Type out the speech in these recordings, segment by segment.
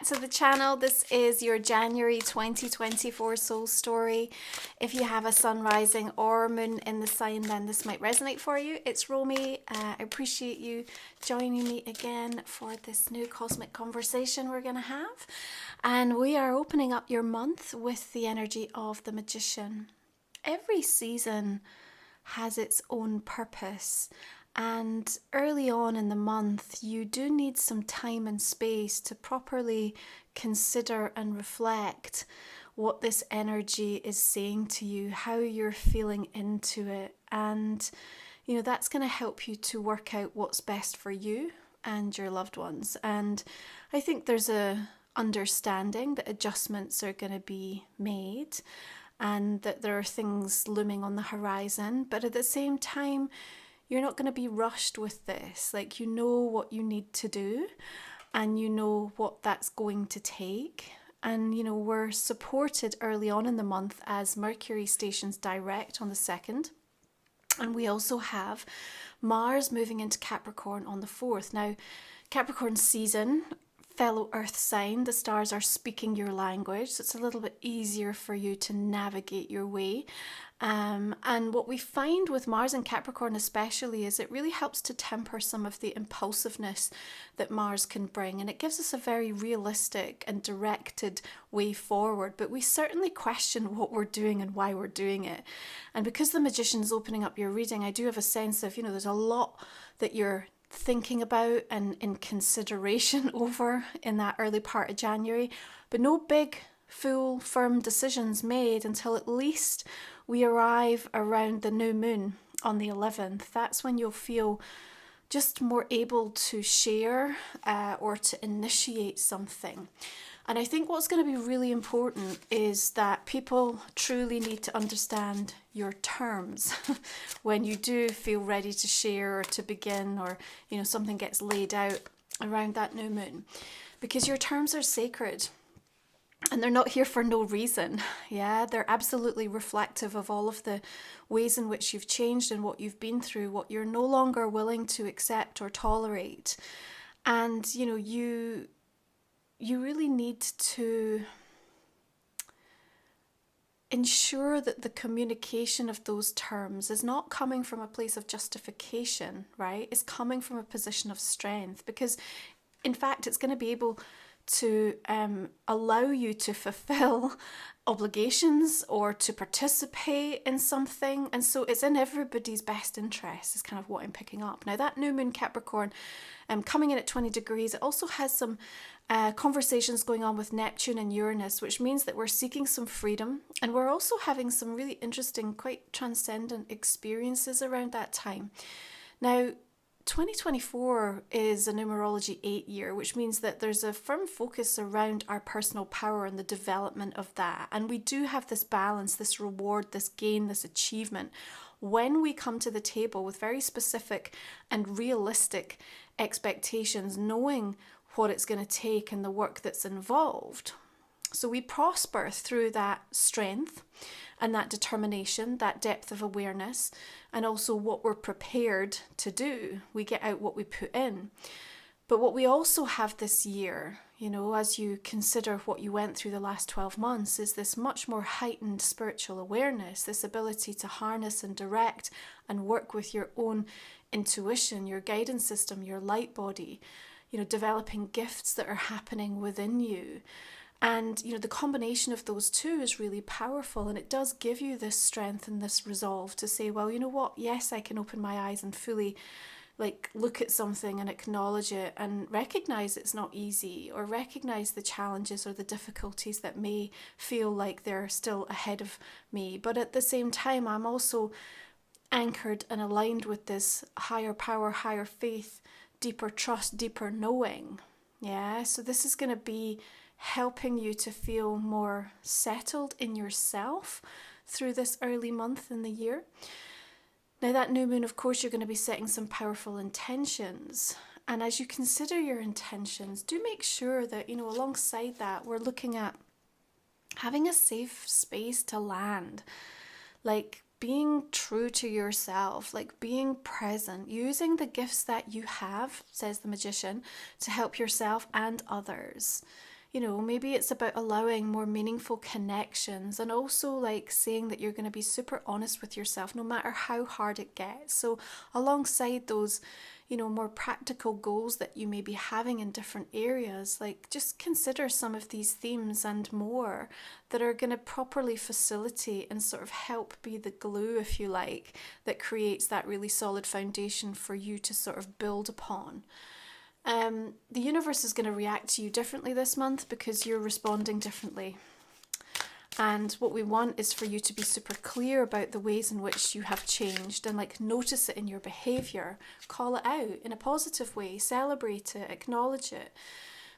to the channel. This is your January 2024 soul story. If you have a sun rising or moon in the sign, then this might resonate for you. It's Romy. I appreciate you joining me again for this new cosmic conversation we're going to have. And we are opening up your month with the energy of the Magician. Every season has its own purpose. And early on in the month, you do need some time and space to properly consider and reflect what this energy is saying to you, how you're feeling into it. And, that's going to help you to work out what's best for you and your loved ones. And I think there's a understanding that adjustments are going to be made and that there are things looming on the horizon. But at the same time, you're not going to be rushed with this. Like, you know what you need to do and you know what that's going to take. And, we're supported early on in the month as Mercury stations direct on the 2nd. And we also have Mars moving into Capricorn on the 4th. Now, Capricorn season, fellow earth sign, the stars are speaking your language, so it's a little bit easier for you to navigate your way. And what we find with Mars and Capricorn especially is it really helps to temper some of the impulsiveness that Mars can bring, and it gives us a very realistic and directed way forward, but we certainly question what we're doing and why we're doing it. And because the Magician's opening up your reading, I do have a sense of, there's a lot that you're thinking about and in consideration over in that early part of January, but no big, full, firm decisions made until at least we arrive around the new moon on the 11th. That's when you'll feel just more able to share or to initiate something. And I think what's going to be really important is that people truly need to understand your terms when you do feel ready to share or to begin, or, something gets laid out around that new moon, because your terms are sacred. And they're not here for no reason. Yeah, they're absolutely reflective of all of the ways in which you've changed and what you've been through, what you're no longer willing to accept or tolerate. And, you really need to ensure that the communication of those terms is not coming from a place of justification, right? It's coming from a position of strength, because in fact, it's going to be able to allow you to fulfill obligations or to participate in something. And so it's in everybody's best interest is kind of what I'm picking up. Now, that new moon Capricorn coming in at 20 degrees, it also has some conversations going on with Neptune and Uranus, which means that we're seeking some freedom. And we're also having some really interesting, quite transcendent experiences around that time. Now, 2024 is a numerology 8 year, which means that there's a firm focus around our personal power and the development of that. And we do have this balance, this reward, this gain, this achievement when we come to the table with very specific and realistic expectations, knowing what it's going to take and the work that's involved. So we prosper through that strength and that determination, that depth of awareness, and also what we're prepared to do. We get out what we put in. But what we also have this year, as you consider what you went through the last 12 months, is this much more heightened spiritual awareness, this ability to harness and direct and work with your own intuition, your guidance system, your light body, developing gifts that are happening within you. And, the combination of those two is really powerful, and it does give you this strength and this resolve to say, well, you know what? Yes, I can open my eyes and fully look at something and acknowledge it and recognize it's not easy, or recognize the challenges or the difficulties that may feel like they're still ahead of me. But at the same time, I'm also anchored and aligned with this higher power, higher faith, deeper trust, deeper knowing. Yeah, so this is going to be helping you to feel more settled in yourself through this early month in the year. Now, that new moon, of course, you're going to be setting some powerful intentions. And as you consider your intentions, do make sure that, alongside that, we're looking at having a safe space to land. Being true to yourself, being present, using the gifts that you have, says the Magician, to help yourself and others. You know, maybe it's about allowing more meaningful connections, and also like saying that you're going to be super honest with yourself no matter how hard it gets. So alongside those, you know, more practical goals that you may be having in different areas, like just consider some of these themes and more that are going to properly facilitate and sort of help be the glue, if you like, that creates that really solid foundation for you to sort of build upon. The universe is going to react to you differently this month because you're responding differently. And what we want is for you to be super clear about the ways in which you have changed, and like notice it in your behavior, call it out in a positive way, celebrate it, acknowledge it,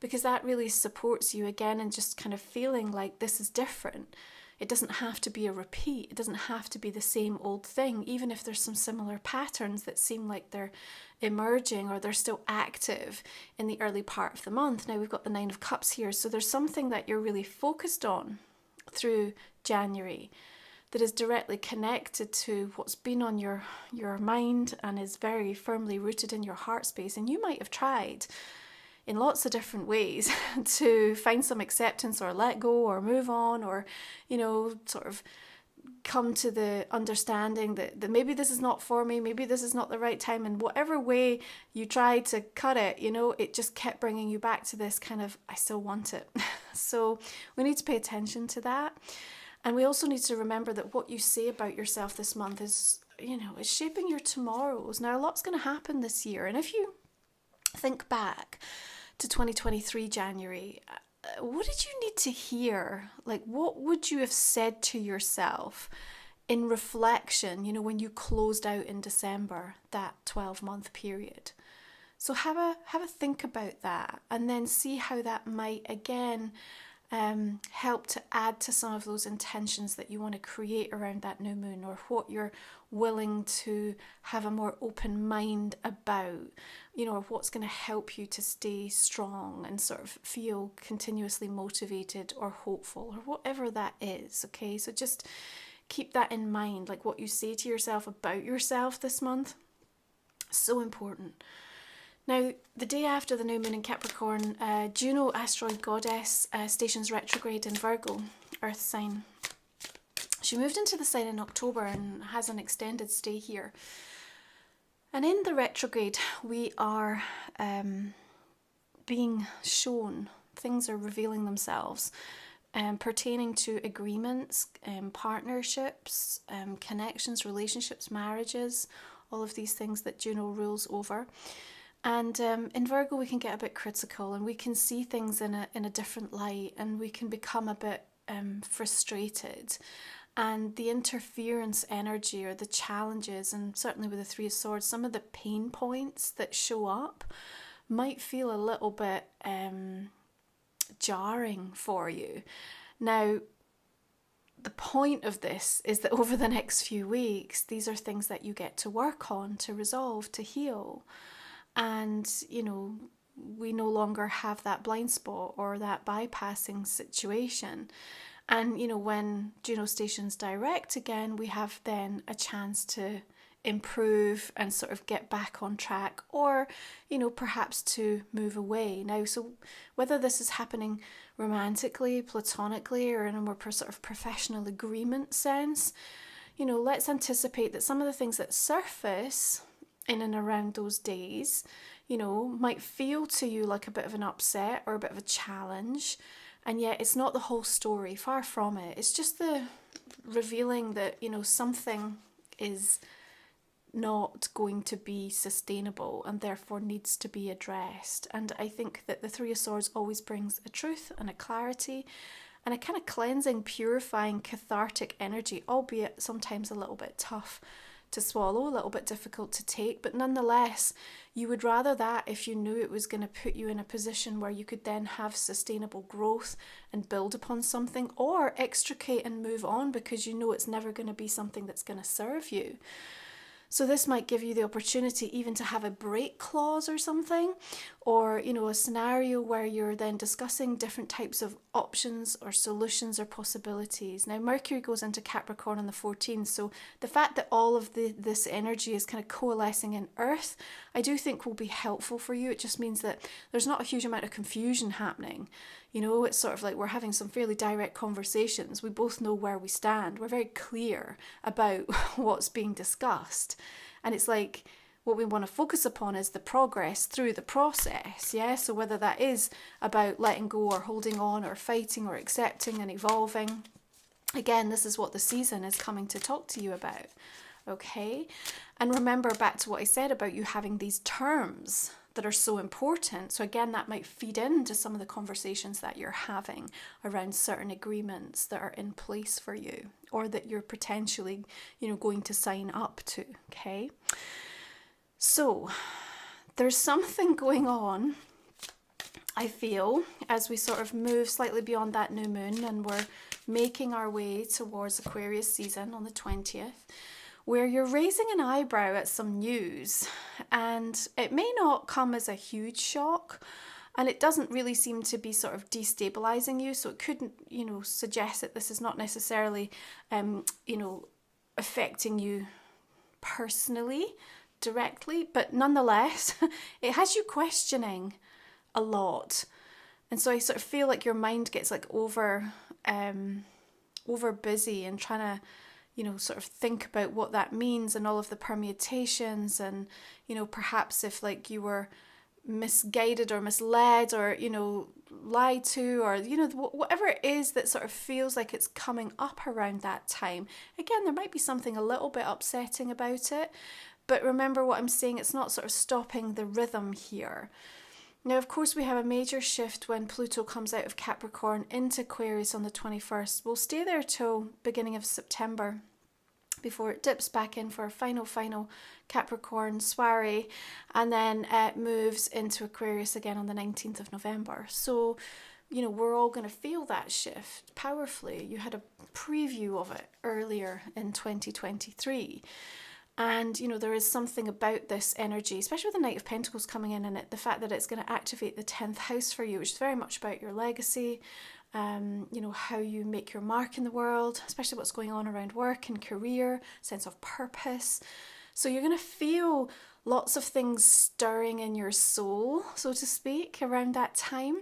because that really supports you again in just kind of feeling like this is different. It doesn't have to be a repeat. It doesn't have to be the same old thing, even if there's some similar patterns that seem like they're emerging or they're still active in the early part of the month. Now we've got the Nine of Cups here, so there's something that you're really focused on through January that is directly connected to what's been on your mind and is very firmly rooted in your heart space. And you might have tried in lots of different ways to find some acceptance or let go or move on, or, you know, sort of come to the understanding that maybe this is not for me, maybe this is not the right time, and whatever way you tried to cut it, you know, it just kept bringing you back to this kind of, I still want it. So we need to pay attention to that. And we also need to remember that what you say about yourself this month is, you know, is shaping your tomorrows. Now, a lot's going to happen this year. And if you think back to 2023 January, what did you need to hear? Like, what would you have said to yourself in reflection, you know, when you closed out in December, that 12-month period? So have a think about that, and then see how that might, again, help to add to some of those intentions that you want to create around that new moon, or what you're willing to have a more open mind about, you know, or what's going to help you to stay strong and sort of feel continuously motivated or hopeful, or whatever that is. Okay, so just keep that in mind, like what you say to yourself about yourself this month. So important. Now, the day after the new moon in Capricorn, Juno, asteroid goddess, stations retrograde in Virgo, earth sign. She moved into the sign in October and has an extended stay here. And in the retrograde, we are being shown, things are revealing themselves, pertaining to agreements, partnerships, connections, relationships, marriages, all of these things that Juno rules over. And in Virgo, we can get a bit critical, and we can see things in a different light, and we can become a bit frustrated. And the interference energy, or the challenges, and certainly with the Three of Swords, some of the pain points that show up might feel a little bit jarring for you. Now, the point of this is that over the next few weeks, these are things that you get to work on, to resolve, to heal. And, you know, we no longer have that blind spot or that bypassing situation. And, you know, when Juno stations direct again, we have then a chance to improve and sort of get back on track, or, you know, perhaps to move away. Now, so whether this is happening romantically, platonically, or in a more sort of professional agreement sense, you know, let's anticipate that some of the things that surface in and around those days, you know, might feel to you like a bit of an upset or a bit of a challenge, and yet it's not the whole story, far from it. It's just the revealing that, you know, something is not going to be sustainable and therefore needs to be addressed. And I think that the Three of Swords always brings a truth and a clarity and a kind of cleansing, purifying, cathartic energy, albeit sometimes a little bit tough to swallow, a little bit difficult to take, but nonetheless, you would rather that if you knew it was going to put you in a position where you could then have sustainable growth and build upon something, or extricate and move on because you know it's never going to be something that's going to serve you. So this might give you the opportunity even to have a break clause or something, or, you know, a scenario where you're then discussing different types of options or solutions or possibilities. Now, Mercury goes into Capricorn on the 14th, so the fact that all of this energy is kind of coalescing in Earth, I do think will be helpful for you. It just means that there's not a huge amount of confusion happening. You know, it's sort of like we're having some fairly direct conversations. We both know where we stand. We're very clear about what's being discussed. And it's like, what we want to focus upon is the progress through the process, yeah? So whether that is about letting go or holding on or fighting or accepting and evolving, again, this is what the season is coming to talk to you about, okay? And remember back to what I said about you having these terms that are so important. So again, that might feed into some of the conversations that you're having around certain agreements that are in place for you, or that you're potentially, you know, going to sign up to, okay? So there's something going on, I feel, as we sort of move slightly beyond that new moon and we're making our way towards Aquarius season on the 20th, where you're raising an eyebrow at some news, and it may not come as a huge shock, and it doesn't really seem to be sort of destabilizing you. So it couldn't, you know, suggest that this is not necessarily, you know, affecting you personally, directly, but nonetheless, it has you questioning a lot. And so I sort of feel like your mind gets like over busy and trying to, you know, sort of think about what that means and all of the permutations, and, you know, perhaps if like you were misguided or misled or, you know, lied to, or, you know, whatever it is that sort of feels like it's coming up around that time. Again, there might be something a little bit upsetting about it, but remember what I'm saying, it's not sort of stopping the rhythm here. Now, of course, we have a major shift when Pluto comes out of Capricorn into Aquarius on the 21st. We'll stay there till beginning of September before it dips back in for a final Capricorn soiree, and then it moves into Aquarius again on the 19th of November. So, you know, we're all going to feel that shift powerfully. You had a preview of it earlier in 2023. And, you know, there is something about this energy, especially with the Knight of Pentacles coming in, and the fact that it's going to activate the 10th house for you, which is very much about your legacy, you know, how you make your mark in the world, especially what's going on around work and career, sense of purpose. So you're going to feel lots of things stirring in your soul, so to speak, around that time,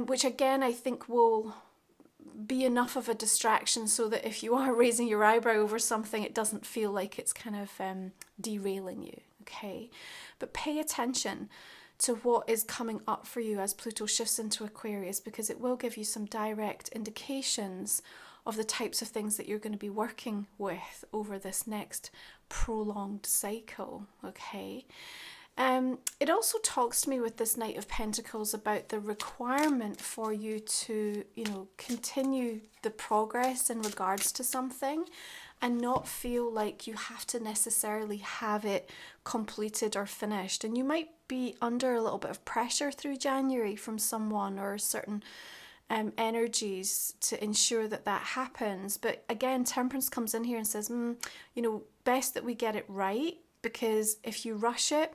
which again, I think will be enough of a distraction so that if you are raising your eyebrow over something, it doesn't feel like it's kind of derailing you, okay? But pay attention to what is coming up for you as Pluto shifts into Aquarius, because it will give you some direct indications of the types of things that you're going to be working with over this next prolonged cycle, okay? It also talks to me with this Knight of Pentacles about the requirement for you to, you know, continue the progress in regards to something and not feel like you have to necessarily have it completed or finished. And you might be under a little bit of pressure through January from someone or certain energies to ensure that that happens. But again, Temperance comes in here and says, you know, best that we get it right, because if you rush it,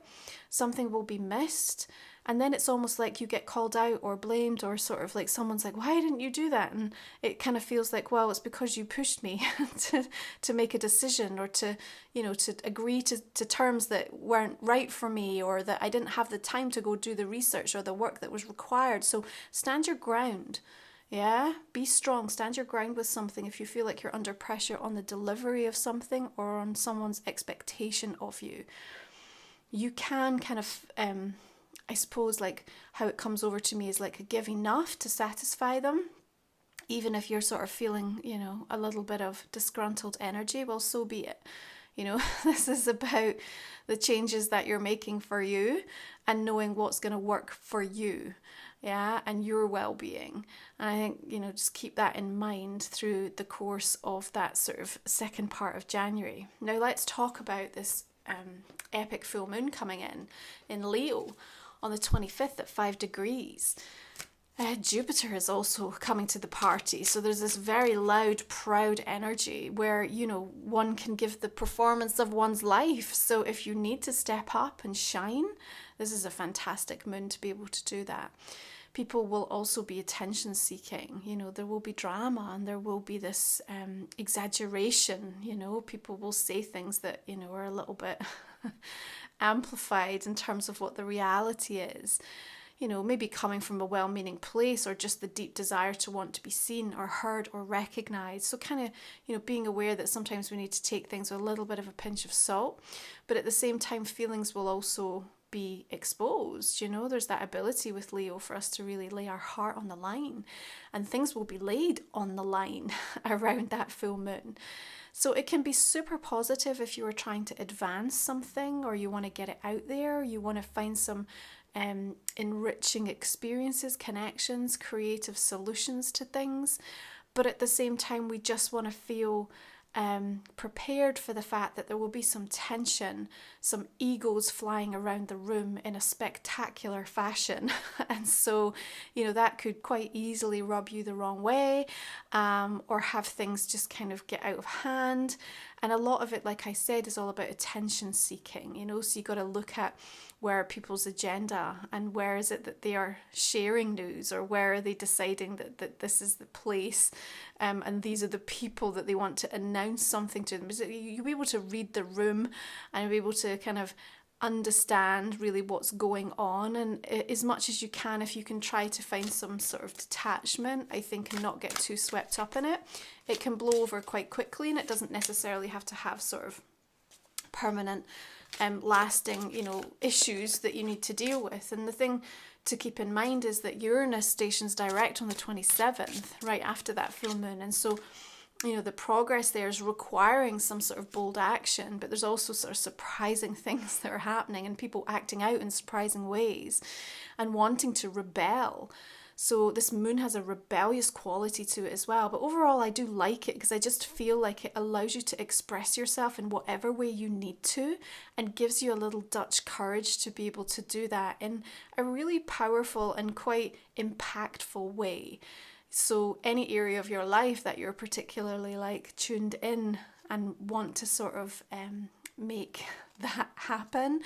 something will be missed. And then it's almost like you get called out or blamed, or sort of like someone's like, why didn't you do that? And it kind of feels like, well, it's because you pushed me to make a decision, or to, you know, to agree to terms that weren't right for me, or that I didn't have the time to go do the research or the work that was required. So stand your ground. Yeah, be strong, stand your ground with something if you feel like you're under pressure on the delivery of something or on someone's expectation of you. You can kind of, I suppose, like how it comes over to me is like give enough to satisfy them. Even if you're sort of feeling, you know, a little bit of disgruntled energy, well, so be it. You know, this is about the changes that you're making for you and knowing what's going to work for you. Yeah, and your well-being. And I think, you know, just keep that in mind through the course of that sort of second part of January. Now let's talk about this epic full moon coming in Leo on the 25th at 5 degrees. Jupiter is also coming to the party. So there's this very loud, proud energy where, you know, one can give the performance of one's life. So if you need to step up and shine, This is a fantastic moon to be able to do that. People will also be attention seeking, you know, there will be drama and there will be this exaggeration, you know, people will say things that, you know, are a little bit amplified in terms of what the reality is. You know, maybe coming from a well-meaning place or just the deep desire to want to be seen or heard or recognized. So kind of, you know, being aware that sometimes we need to take things with a little bit of a pinch of salt, but at the same time, feelings will also be exposed. You know, there's that ability with Leo for us to really lay our heart on the line, and things will be laid on the line around that full moon. So it can be super positive if you are trying to advance something, or you want to get it out there, you want to find some enriching experiences, connections, creative solutions to things. But at the same time, we just want to feel prepared for the fact that there will be some tension, some egos flying around the room in a spectacular fashion. And so, you know, that could quite easily rub you the wrong way, or have things just kind of get out of hand. And a lot of it, like I said, is all about attention seeking, you know, so you got to look at where are people's agenda, and where is it that they are sharing news, or where are they deciding that this is the place, and these are the people that they want to announce something to them. So you'll be able to read the room and be able to kind of understand really what's going on, and as much as you can, if you can try to find some sort of detachment, I think, and not get too swept up in it, it can blow over quite quickly, and it doesn't necessarily have to have sort of permanent lasting, you know, issues that you need to deal with. And the thing to keep in mind is that Uranus stations direct on the 27th, right after that full moon, and so, you know, the progress there is requiring some sort of bold action, but there's also sort of surprising things that are happening, and people acting out in surprising ways and wanting to rebel. So this moon has a rebellious quality to it as well. But overall, I do like it because I just feel like it allows you to express yourself in whatever way you need to, and gives you a little Dutch courage to be able to do that in a really powerful and quite impactful way. So any area of your life that you're particularly like tuned in and want to sort of make that happen.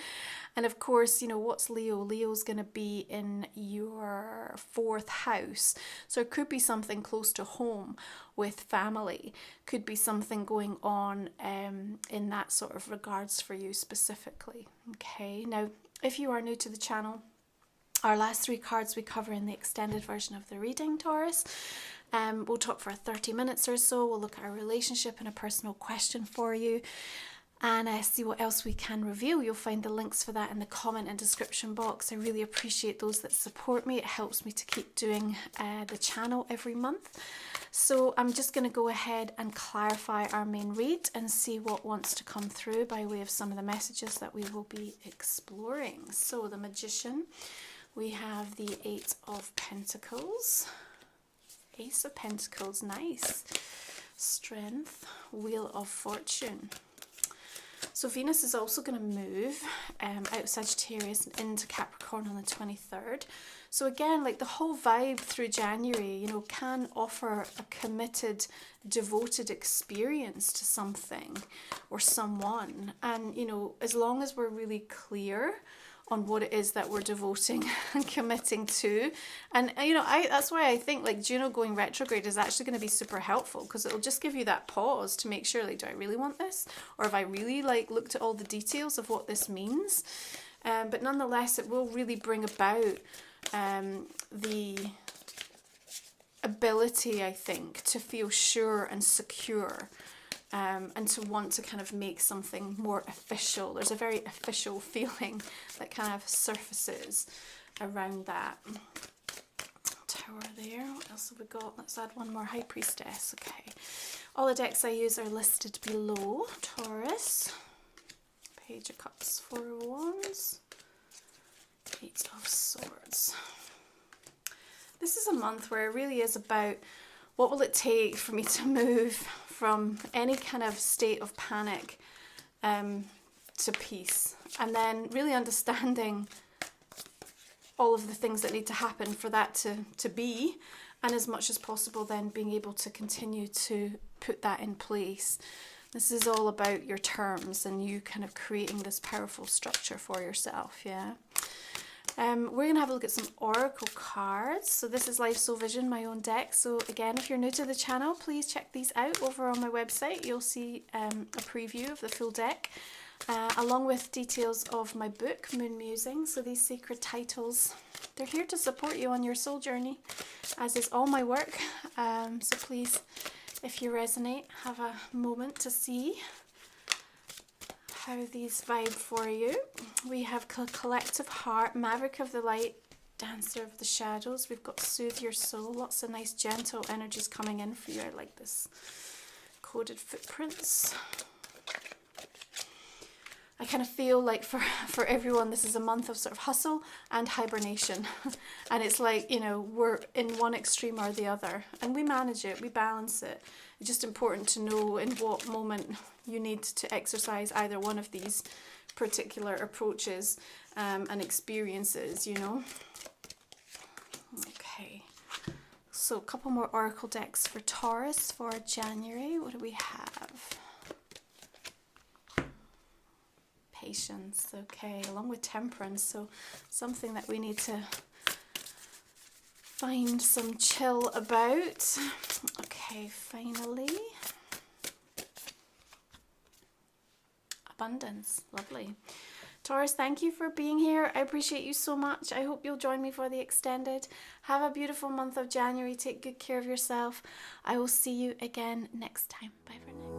And of course, you know, what's Leo? Leo's going to be in your 4th house. So it could be something close to home with family. Could be something going on in that sort of regards for you specifically. Okay, now if you are new to the channel, our last 3 cards we cover in the extended version of the reading, Taurus. We'll talk for 30 minutes or so. We'll look at our relationship and a personal question for you, and see what else we can reveal. You'll find the links for that in the comment and description box. I really appreciate those that support me. It helps me to keep doing the channel every month. So I'm just going to go ahead and clarify our main read and see what wants to come through by way of some of the messages that we will be exploring. So the Magician, we have the 8 of Pentacles, Ace of Pentacles, nice, Strength, Wheel of Fortune. So Venus is also going to move out of Sagittarius and into Capricorn on the 23rd. So again, like the whole vibe through January, you know, can offer a committed, devoted experience to something or someone. And, you know, as long as we're really clear on what it is that we're devoting and committing to. And, you know, that's why I think like Juno going retrograde is actually going to be super helpful, because it'll just give you that pause to make sure, like, do I really want this? Or have I really like looked at all the details of what this means? But nonetheless, it will really bring about the ability, I think, to feel sure and secure. And to want to kind of make something more official. There's a very official feeling that kind of surfaces around that. Tower there. What else have we got? Let's add one more. High Priestess. Okay. All the decks I use are listed below. Taurus. Page of Cups. 4 of Wands. 8 of Swords. This is a month where it really is about what will it take for me to move from any kind of state of panic to peace, and then really understanding all of the things that need to happen for that to be, and as much as possible then being able to continue to put that in place. This is all about your terms and you kind of creating this powerful structure for yourself, yeah. We're going to have a look at some oracle cards. So this is Life Soul Vision, my own deck. So again, if you're new to the channel, please check these out over on my website. You'll see a preview of the full deck, along with details of my book, Moon Musings. So these sacred titles, they're here to support you on your soul journey, as is all my work. So please, if you resonate, have a moment to see how these vibe for you. We have Collective Heart, Maverick of the Light, Dancer of the Shadows. We've got Soothe Your Soul. Lots of nice gentle energies coming in for you. I like this. Coded Footprints. I kind of feel like for everyone, this is a month of sort of hustle and hibernation. And it's like, you know, we're in one extreme or the other. And we manage it, we balance it. It's just important to know in what moment you need to exercise either one of these particular approaches and experiences, you know. Okay. So a couple more oracle decks for Taurus for January. What do we have? Patience, okay, along with temperance, so something that we need to find some chill about. Okay, finally, abundance, lovely. Taurus, thank you for being here. I appreciate you so much. I hope you'll join me for the extended. Have a beautiful month of January. Take good care of yourself. I will see you again next time. Bye for now.